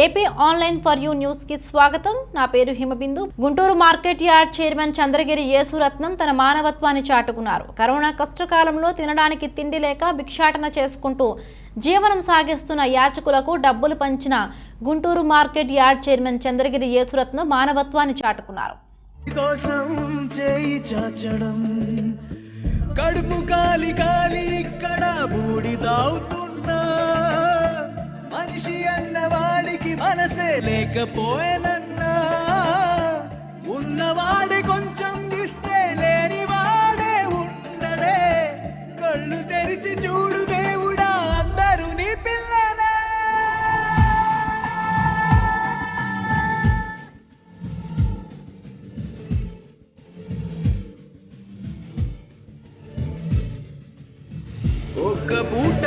AP online for you news కి స్వాగతం. నా పేరు Himabindu. Guntur market yard chairman Chandragiri Yesuratnam తన మానవత్వాన్ని చాటుకున్నారు. కరోనా కష్టకాలంలో తినడానికి తిండి లేక భిక్షాటన చేసుకుంటూ జీవనం సాగిస్తున్న యాచకులకు డబ్బులు పంచిన Guntur market yard chairman Chandragiri Yesuratnam మానవత్వాన్ని చాటుకున్నారు. కడుపు కాలి కాలి ఇక్కడ బూడిదవుతున్నా మనిషి అన్నవాడికి మనసే లేకపోయేనన్నా ఉన్నవాడే కొంచెం ఇస్తే లేనివాడే ఉండడే కళ్ళు తెరిచి చూడు దేవుడా అందరూ నీ పిల్లలే. ఒక్క పూట